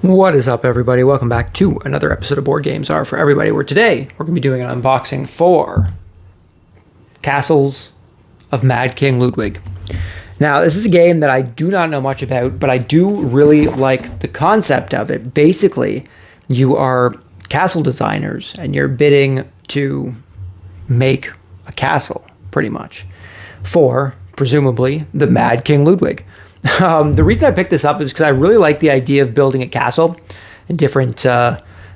What is up, everybody? Welcome back to another episode of Board Games Are for Everybody, where today we're going to be doing an unboxing for Castles of Mad King Ludwig. Now, this is a game that I do not know much about, but I do really like the concept of it. Basically, you are castle designers, and you're bidding to make a castle, pretty much, for, presumably, the Mad King Ludwig. The reason I picked this up is because I really like the idea of building a castle and different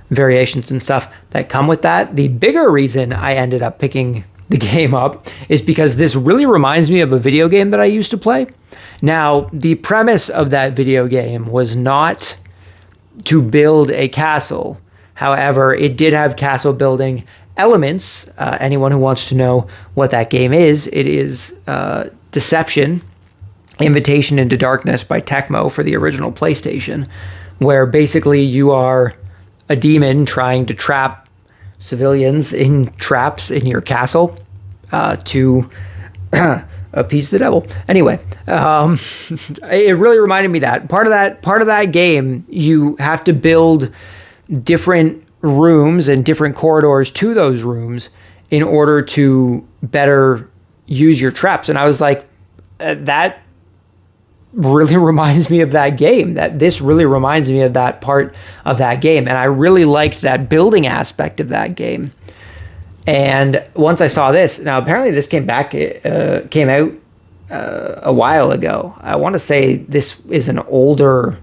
variations and stuff that come with that. The bigger reason I ended up picking the game up is because this really reminds me of a video game that I used to play. Now, the premise of that video game was not to build a castle. However, it did have castle building elements. Anyone who wants to know what that game is, it is Deception, Invitation into Darkness by Tecmo for the original PlayStation, where basically you are a demon trying to trap civilians in traps in your castle to appease the devil. Anyway, it really reminded me that part of that game, you have to build different rooms and different corridors to those rooms in order to better use your traps. And I was like, that really reminds me of that game. This really reminds me of that part of that game. And I really liked that building aspect of that game. And once I saw this, now apparently this came out a while ago. I want to say this is an older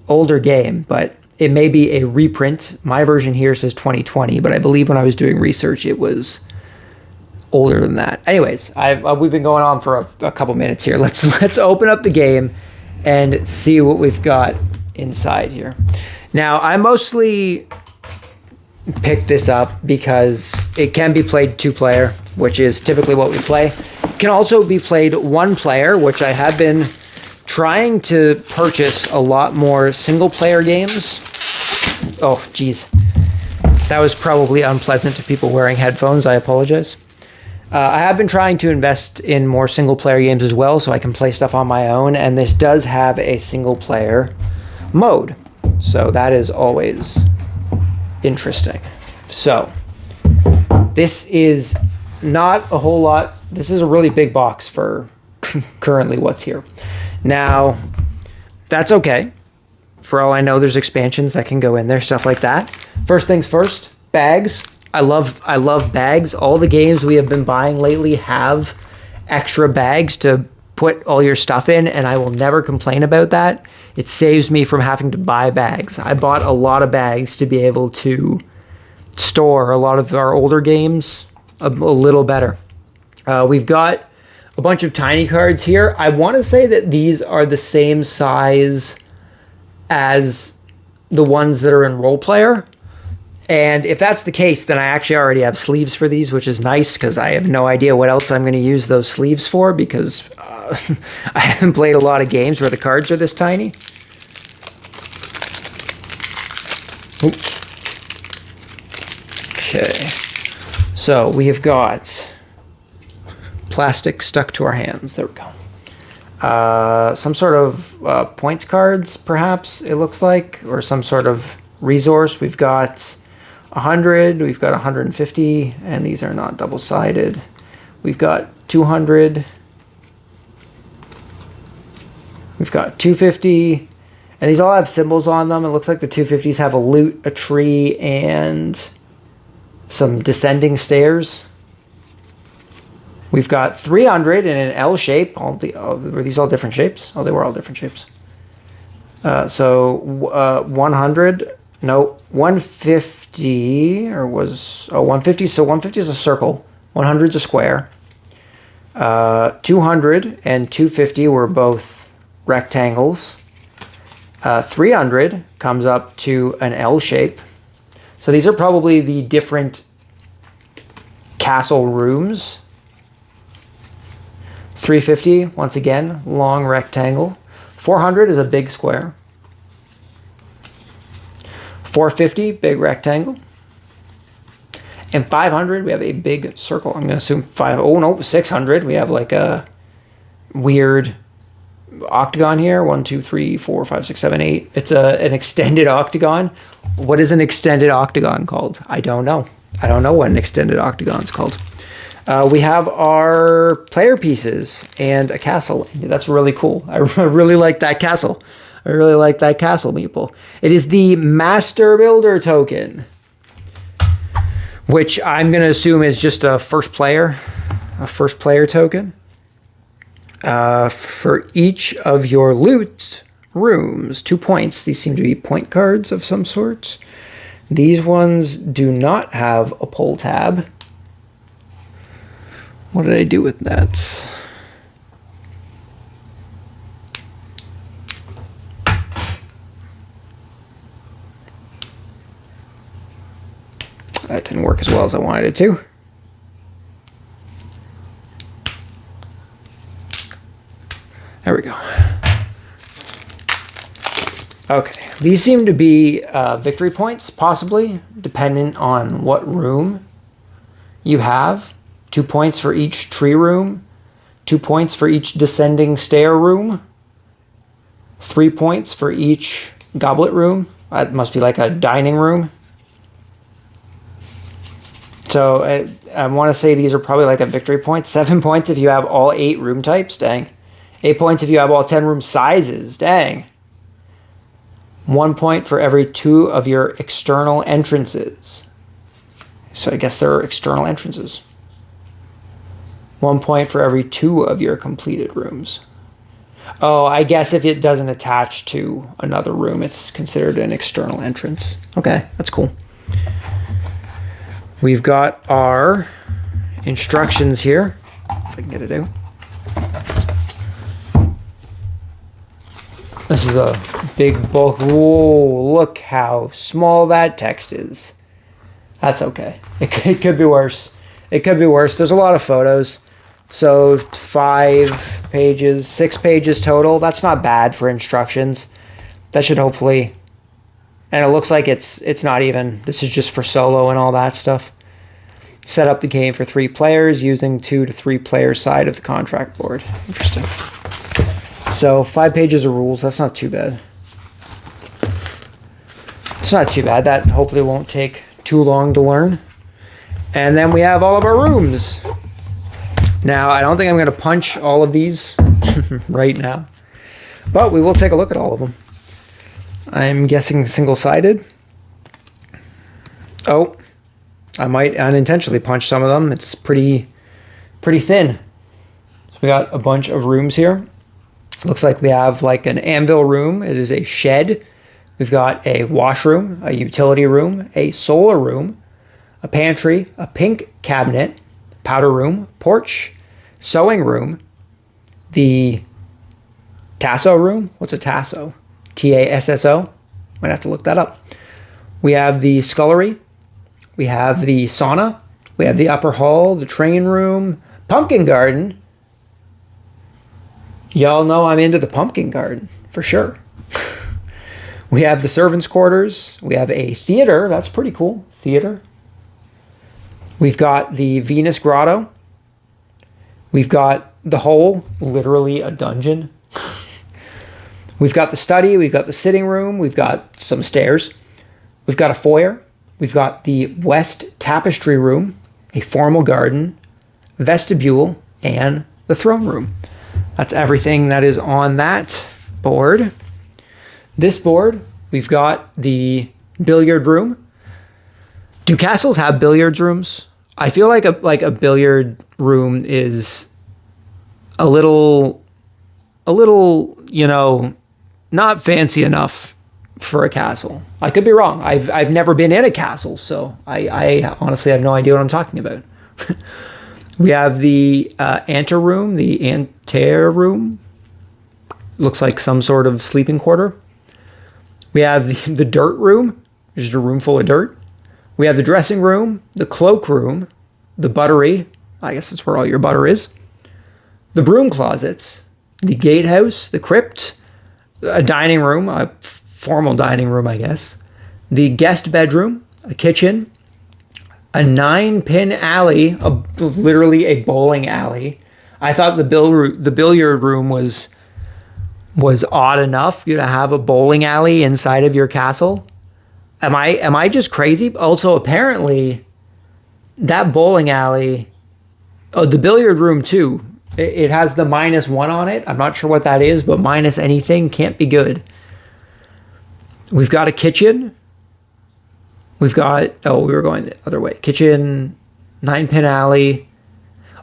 game, but it may be a reprint. My version here says 2020, but I believe when I was doing research, it was older than that. Anyways, we've been going on for a couple minutes here. Let's open up the game and see what we've got inside here. Now, I mostly picked this up because it can be played two-player, which is typically what we play. It can also be played one-player, which I have been trying to purchase a lot more single-player games. Oh, geez. That was probably unpleasant to people wearing headphones. I apologize. I have been trying to invest in more single-player games as well, so I can play stuff on my own, and this does have a single-player mode, so that is always interesting. So, this is not a whole lot. This is a really big box for currently what's here. Now, that's okay. For all I know, there's expansions that can go in there, stuff like that. First things first, bags. I love bags. All the games we have been buying lately have extra bags to put all your stuff in, and I will never complain about that. It saves me from having to buy bags. I bought a lot of bags to be able to store a lot of our older games a little better. We've got a bunch of tiny cards here. I want to say that these are the same size as the ones that are in Roll Player. And if that's the case, then I actually already have sleeves for these, which is nice because I have no idea what else I'm going to use those sleeves for because I haven't played a lot of games where the cards are this tiny. Oops. Okay. So we have got plastic stuck to our hands. There we go. Some sort of points cards, perhaps, it looks like, or some sort of resource. We've got 100, we've got 150, and these are not double-sided. We've got 200, we've got 250, and these all have symbols on them. It looks like the 250s have a loot, a tree, and some descending stairs. We've got 300 in an L shape. Were these all different shapes? Oh, they were all different shapes. 100. No, 150, or was, 150, so 150 is a circle, 100 is a square. 200 and 250 were both rectangles. 300 comes up to an L shape. So these are probably the different castle rooms. 350, once again, long rectangle. 400 is a big square. 450, big rectangle. And 500, we have a big circle. I'm going to assume 600. We have like a weird octagon here. 1, 2, 3, 4, 5, 6, 7, 8. It's an extended octagon. What is an extended octagon called? I don't know. I don't know what an extended octagon is called. We have our player pieces and a castle. That's really cool. I really like that castle. I really like that castle, meeple. It is the Master Builder token, which I'm going to assume is just a first player token. For each of your loot rooms, 2 points. These seem to be point cards of some sort. These ones do not have a pull tab. What did I do with that? That didn't work as well as I wanted it to. There we go. Okay, these seem to be victory points, possibly, dependent on what room you have. 2 points for each tree room, 2 points for each descending stair room, 3 points for each goblet room. That must be like a dining room. So I want to say these are probably like a victory point. 7 points if you have all 8 room types. Dang. 8 points if you have all 10 room sizes. Dang. 1 point for every 2 of your external entrances. So I guess there are external entrances. 1 point for every 2 of your completed rooms. Oh, I guess if it doesn't attach to another room, it's considered an external entrance. Okay, that's cool. We've got our instructions here, if I can get it out. This is a big bulk. Whoa, look how small that text is. That's okay. It could be worse. It could be worse. There's a lot of photos. So 5 pages, 6 pages total. That's not bad for instructions. That should hopefully... And it looks like it's not even... This is just for solo and all that stuff. Set up the game for 3 players using 2 to 3 players side of the contract board. Interesting. So 5 pages of rules. That's not too bad. It's not too bad. That hopefully won't take too long to learn. And then we have all of our rooms. Now, I don't think I'm going to punch all of these right now, but we will take a look at all of them. I'm guessing single-sided. Oh, I might unintentionally punch some of them. It's pretty thin. So we got a bunch of rooms here. Looks like we have like an anvil room. It is a shed. We've got a washroom, a utility room, a solar room, a pantry, a pink cabinet, powder room, porch, sewing room, the tasso room. What's a tasso? Tasso. Might have to look that up. We have the scullery. We have the sauna. We have the upper hall, the train room, pumpkin garden. Y'all know I'm into the pumpkin garden, for sure. We have the servants' quarters. We have a theater. That's pretty cool. Theater. We've got the Venus Grotto. We've got the hole, literally a dungeon. We've got the study. We've got the sitting room. We've got some stairs. We've got a foyer. We've got the west tapestry room, a formal garden, vestibule, and the throne room. That's everything that is on that board. This board, we've got the billiard room. Do castles have billiards rooms? I feel like a billiard room is a little, you know, not fancy enough for a castle. I could be wrong. I've never been in a castle, so I honestly have no idea what I'm talking about. We have the anteroom, the anteroom. Looks like some sort of sleeping quarter. We have the dirt room, just a room full of dirt. We have the dressing room, the cloak room, the buttery. I guess that's where all your butter is. The broom closets, the gatehouse, the crypt, a dining room, a formal dining room, I guess. The guest bedroom, a kitchen, a 9-pin alley, literally a bowling alley. I thought the billiard room was was odd enough, you to have a bowling alley inside of your castle. Am I just crazy? Also, apparently, that bowling alley, the billiard room too, it has the -1 on it. I'm not sure what that is, but minus anything can't be good. We've got a kitchen. We've got, oh, we were going the other way. Kitchen, 9-pin alley.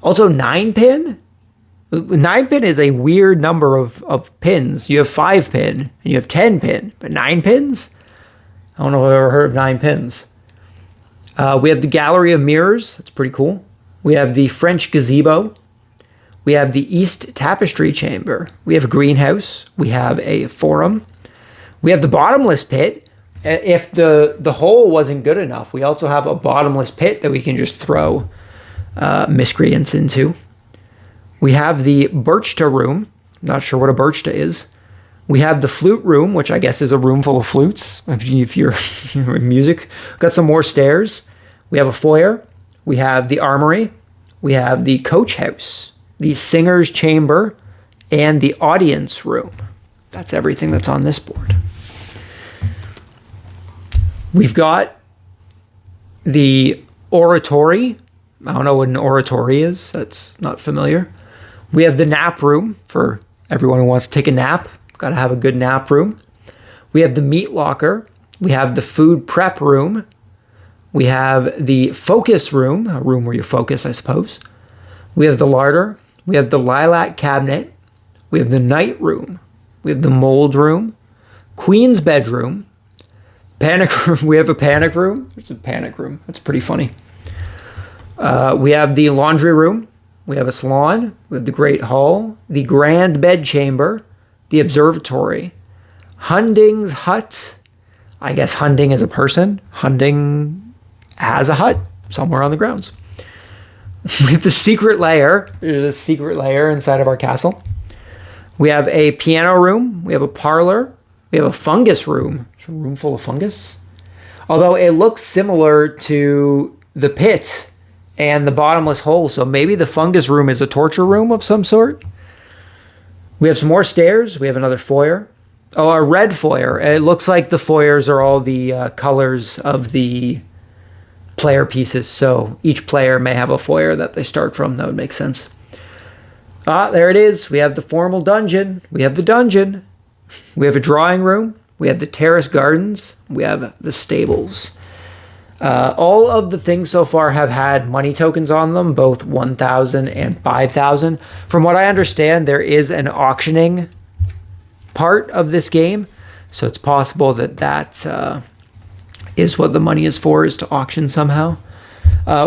Also 9-pin? 9-pin is a weird number of pins. You have 5-pin and you have 10-pin, but 9 pins? I don't know if I've ever heard of 9 pins. We have the gallery of mirrors. That's pretty cool. We have the French gazebo. We have the East Tapestry Chamber. We have a greenhouse. We have a forum. We have the bottomless pit. If the hole wasn't good enough, we also have a bottomless pit that we can just throw miscreants into. We have the Birchta room. Not sure what a Birchta is. We have the flute room, which I guess is a room full of flutes, if you're in music. Got some more stairs. We have a foyer. We have the armory. We have the coach house, the singer's chamber, and the audience room. That's everything that's on this board. We've got the oratory. I don't know what an oratory is. That's not familiar. We have the nap room for everyone who wants to take a nap. Got to have a good nap room. We have the meat locker. We have the food prep room. We have the focus room, a room where you focus, I suppose. We have the larder. We have the lilac cabinet. We have the night room. We have the mold room. Queen's bedroom. Panic room. We have a panic room. There's a panic room. That's pretty funny. We have the laundry room. We have a salon. We have the great hall. The grand bedchamber. The observatory. Hunding's hut. I guess Hunding is a person. Hunding has a hut somewhere on the grounds. We have the secret lair. There's a secret lair inside of our castle. We have a piano room. We have a parlor. We have a fungus room. It's a room full of fungus. Although it looks similar to the pit and the bottomless hole. So maybe the fungus room is a torture room of some sort. We have some more stairs. We have another foyer. Oh, a red foyer. It looks like the foyers are all the colors of the player pieces. So each player may have a foyer that they start from. That would make sense. There it is. We have the formal dungeon. We have the dungeon. We have a drawing room. We have the terrace gardens. We have the stables. All of the things so far have had money tokens on them, both 1,000 and 5,000. From what I understand, there is an auctioning part of this game. So it's possible that is what the money is for, is to auction somehow.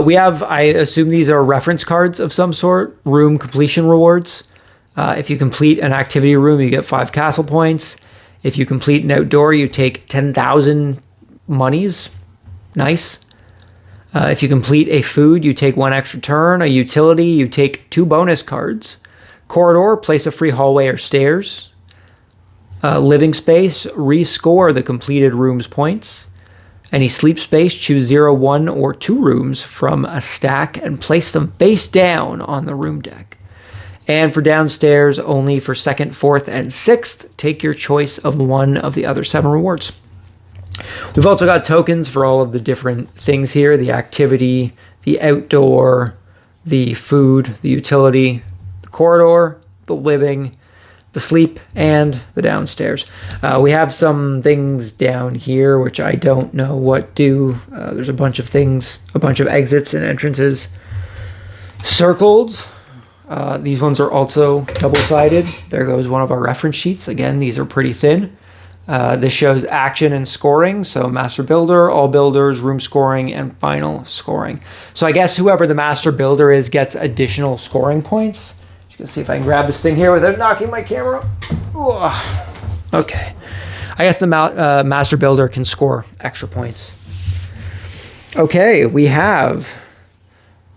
We have, I assume these are reference cards of some sort, room completion rewards. If you complete an activity room, you get 5 castle points. If you complete an outdoor, you take 10,000 monies. Nice. If you complete a food, you take 1 extra turn. A utility, you take 2 bonus cards. Corridor, place a free hallway or stairs. Living space, rescore the completed room's points. Any sleep space, choose 0, 1, or 2 rooms from a stack and place them face down on the room deck. And for downstairs, only for 2nd, 4th, and 6th, take your choice of one of the other 7 rewards. We've also got tokens for all of the different things here: the activity, the outdoor, the food, the utility, the corridor, the living, the sleep, and the downstairs. We have some things down here which I don't know what do. There's a bunch of things, a bunch of exits and entrances circled. These ones are also double-sided. There goes one of our reference sheets. Again, these are pretty thin. This shows action and scoring. So master builder, all builders, room scoring, and final scoring. So I guess whoever the master builder is gets additional scoring points. Let's see if I can grab this thing here without knocking my camera. Ooh. Okay. I guess the master builder can score extra points. Okay, we have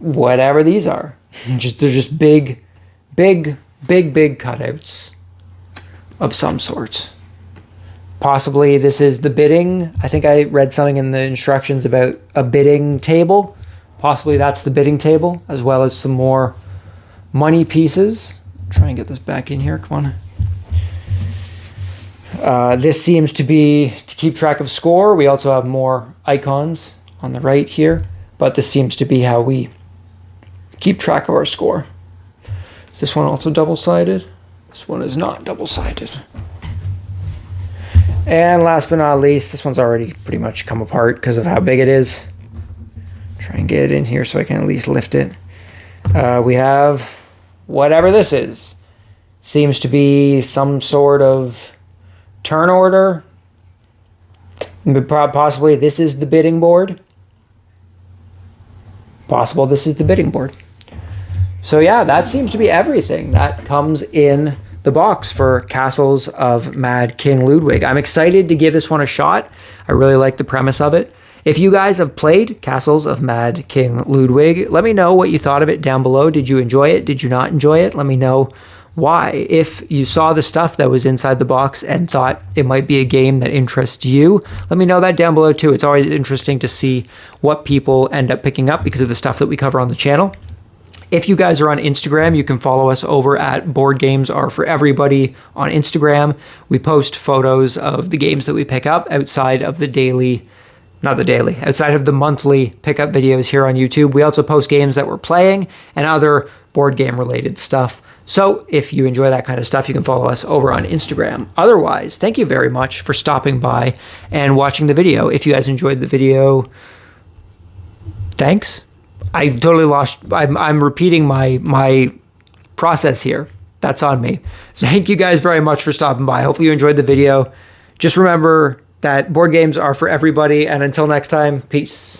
whatever these are. They're just big cutouts of some sort. Possibly this is the bidding. I think I read something in the instructions about a bidding table. Possibly that's the bidding table, as well as some more money pieces. Try and get this back in here. Come on. This seems to be to keep track of score. We also have more icons on the right here, but this seems to be how we keep track of our score. Is this one also double-sided? This one is not double-sided. And last but not least, this one's already pretty much come apart because of how big it is. Try and get it in here so I can at least lift it. We have whatever this is. Seems to be some sort of turn order. Possibly this is the bidding board. Possible this is the bidding board. So yeah, that seems to be everything that comes in the box for Castles of Mad King Ludwig. I'm excited to give this one a shot. I really like the premise of it. If you guys have played Castles of Mad King Ludwig, let me know what you thought of it down below. Did you enjoy it? Did you not enjoy it? Let me know why. If you saw the stuff that was inside the box and thought it might be a game that interests you, let me know that down below too. It's always interesting to see what people end up picking up because of the stuff that we cover on the channel. If you guys are on Instagram, you can follow us over at Board Games Are For Everybody on Instagram. We post photos of the games that we pick up outside of the outside of the monthly pickup videos here on YouTube. We also post games that we're playing and other board game related stuff. So if you enjoy that kind of stuff, you can follow us over on Instagram. Otherwise, thank you very much for stopping by and watching the video. If you guys enjoyed the video, thanks. I totally lost. I'm repeating my process here. That's on me. Thank you guys very much for stopping by. Hopefully you enjoyed the video. Just remember that board games are for everybody. And until next time, peace.